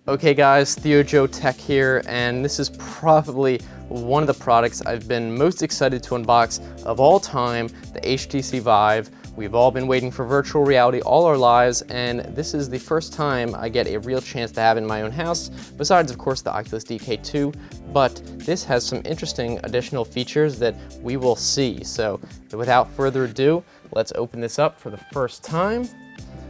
Okay guys, Theo Joe Tech here, and this is probably one of the products I've been most excited to unbox of all time, the HTC Vive. We've all been waiting for virtual reality all our lives, and this is the first time I get a real chance to have it in my own house, besides of course the Oculus DK2, but this has some interesting additional features that we will see. So without further ado, let's open this up for the first time.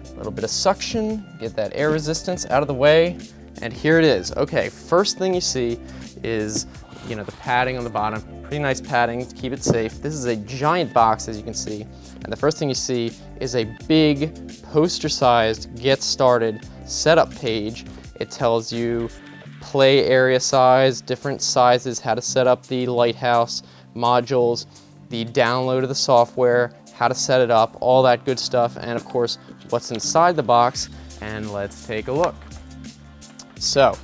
A little bit of suction, get that air resistance out of the way. And here it is. Okay, first thing you see is, the padding on the bottom. Pretty nice padding to keep it safe. This is a giant box, as you can see. And the first thing you see is a big poster-sized get started setup page. It tells you play area size, different sizes, how to set up the lighthouse modules, the download of the software, how to set it up, all that good stuff, and of course, what's inside the box. And let's take a look. So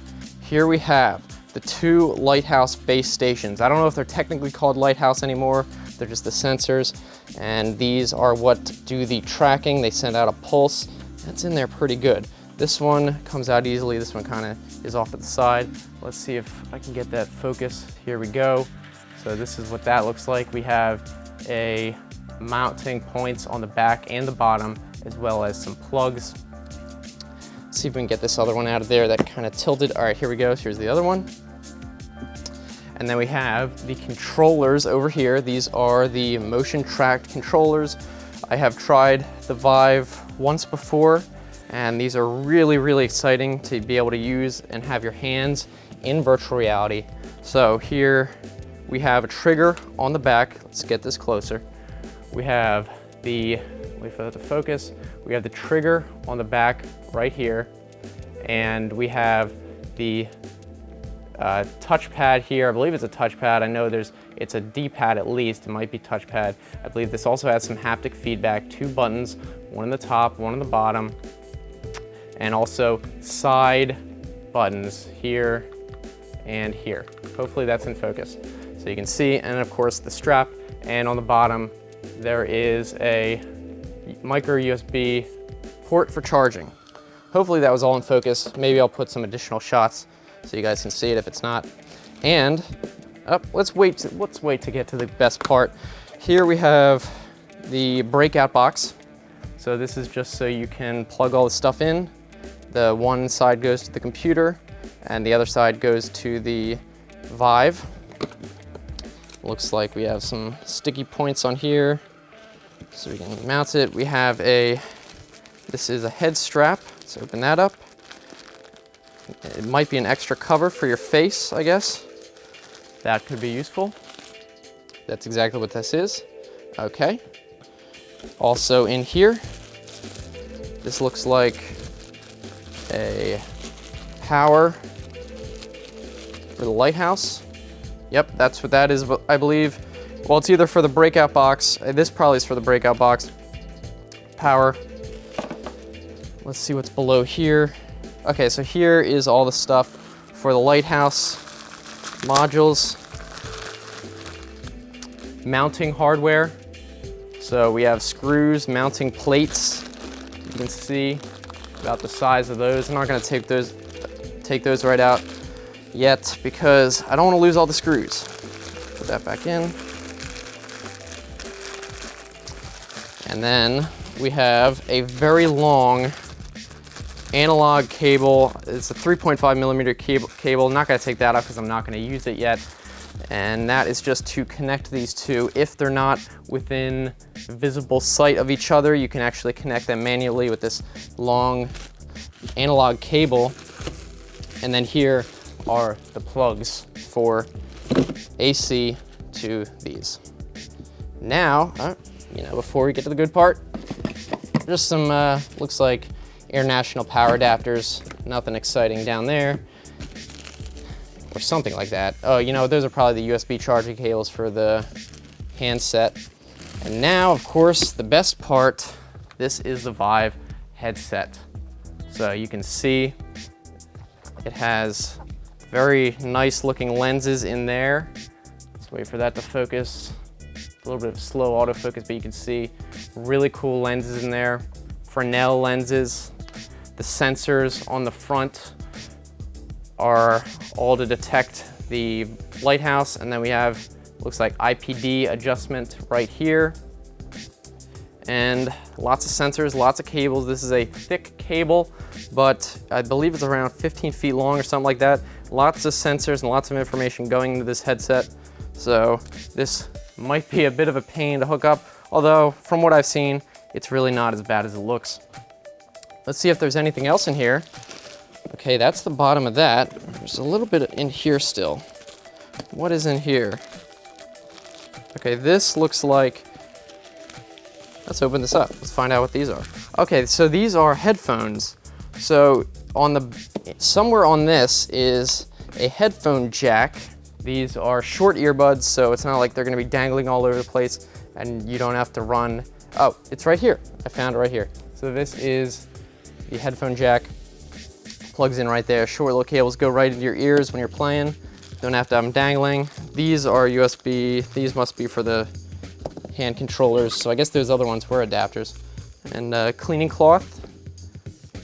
here we have the two lighthouse base stations. I don't know if they're technically called lighthouse anymore. They're just the sensors, and these are what do the tracking. They send out a pulse. That's in there pretty good. This one comes out easily. This one kind of is off at the side. Let's see if I can get that focus. Here we go. So this is what that looks like. We have a mounting points on the back and the bottom, as well as some plugs. See if we can get this other one out of there that kind of tilted. All right, here we go. Here's the other one. And then we have the controllers over here. These are the motion tracked controllers. I have tried the Vive once before, and these are really, really exciting to be able to use and have your hands in virtual reality. So here we have a trigger on the back. Let's get this closer. We have the, wait for that to focus. We have the trigger on the back right here, and we have the touchpad here. I believe it's a touchpad. I know it's a D-pad at least. It might be touchpad. I believe this also has some haptic feedback. Two buttons, one on the top, one on the bottom, and also side buttons here and here. Hopefully that's in focus. So you can see, and of course the strap, and on the bottom there is a micro USB port for charging. Hopefully that was all in focus. Maybe I'll put some additional shots so you guys can see it if it's not. And let's wait to get to the best part. Here we have the breakout box. So this is just so you can plug all the stuff in. The one side goes to the computer and the other side goes to the Vive. Looks like we have some sticky points on here so we can mount it. We have this is a head strap. Let's open that up. It might be an extra cover for your face, I guess. That could be useful. That's exactly what this is. Okay. Also in here, this looks like a power for the lighthouse. Yep, that's what that is, I believe. Well, it's either for the breakout box. This probably is for the breakout box. Power. Let's see what's below here. Okay, so here is all the stuff for the lighthouse modules. Mounting hardware. So we have screws, mounting plates. You can see about the size of those. I'm not gonna take those right out yet because I don't wanna lose all the screws. Put that back in. And then we have a very long analog cable. It's a 3.5 millimeter cable. I'm not gonna take that out because I'm not gonna use it yet. And that is just to connect these two. If they're not within visible sight of each other, you can actually connect them manually with this long analog cable. And then here are the plugs for AC to these. Now, before we get to the good part, just some, looks like international power adapters. Nothing exciting down there. Or something like that. Oh, those are probably the USB charging cables for the handset. And now, of course, the best part, this is the Vive headset. So you can see it has very nice looking lenses in there. Let's wait for that to focus. A little bit of slow autofocus, but you can see really cool lenses in there. Fresnel lenses. The sensors on the front are all to detect the lighthouse, and then we have, looks like IPD adjustment right here. And lots of sensors, lots of cables. This is a thick cable, but I believe it's around 15 feet long or something like that. Lots of sensors and lots of information going into this headset. So this might be a bit of a pain to hook up, although from what I've seen, it's really not as bad as it looks. Let's see if there's anything else in here. Okay, that's the bottom of that. There's a little bit in here still. What is in here? Okay, this looks like, let's open this up. Let's find out what these are. Okay, so these are headphones. So somewhere on this is a headphone jack. These are short earbuds, so it's not like they're gonna be dangling all over the place and you don't have to run. Oh, it's right here. I found it right here. So this is the headphone jack. Plugs in right there. Short little cables go right into your ears when you're playing. Don't have to have them dangling. These are USB. These must be for the hand controllers. So I guess those other ones were adapters. And cleaning cloth.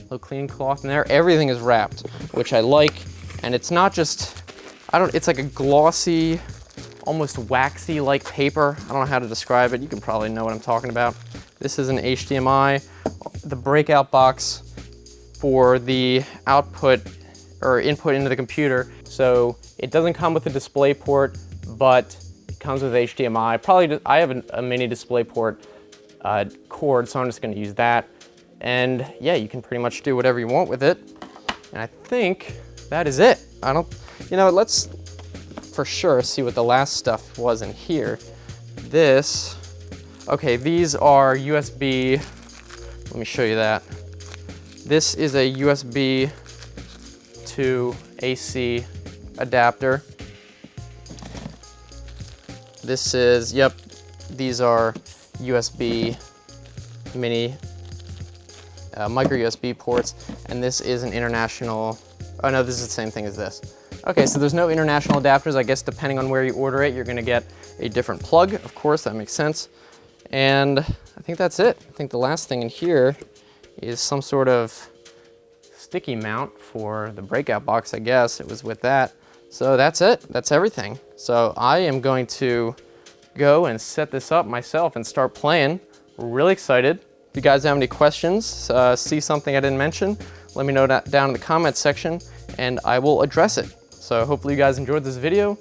Little cleaning cloth in there. Everything is wrapped, which I like. And it's not just, it's like a glossy, almost waxy-like paper. I don't know how to describe it. You can probably know what I'm talking about. This is an HDMI. The breakout box for the output or input into the computer. So it doesn't come with a display port, but it comes with HDMI. I have a mini display port cord, so I'm just gonna use that. And yeah, you can pretty much do whatever you want with it. And I think that is it. Let's for sure see what the last stuff was in here. Okay, these are USB, let me show you that. This is a USB to AC adapter. This is, these are USB mini micro USB ports, and this is an international, oh no, this is the same thing as this. Okay, so there's no international adapters. I guess depending on where you order it, you're gonna get a different plug. Of course, that makes sense. And I think that's it. I think the last thing in here is some sort of sticky mount for the breakout box, I guess. It was with that. So that's it. That's everything. So I am going to go and set this up myself and start playing. Really excited. If you guys have any questions, see something I didn't mention, let me know down in the comments section and I will address it. So hopefully you guys enjoyed this video.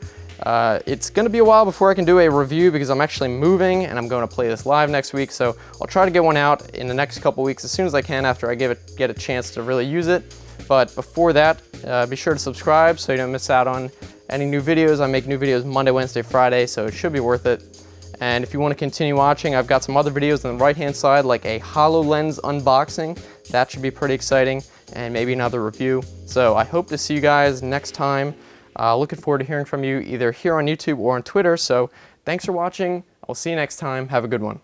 It's gonna be a while before I can do a review because I'm actually moving and I'm going to play this live next week. So I'll try to get one out in the next couple weeks as soon as I can after I get a chance to really use it. But before that, be sure to subscribe so you don't miss out on any new videos. I make new videos Monday, Wednesday, Friday, so it should be worth it. And if you want to continue watching, I've got some other videos on the right-hand side, like a HoloLens unboxing. That should be pretty exciting, and maybe another review. So I hope to see you guys next time. Looking forward to hearing from you either here on YouTube or on Twitter. So thanks for watching. I'll see you next time. Have a good one.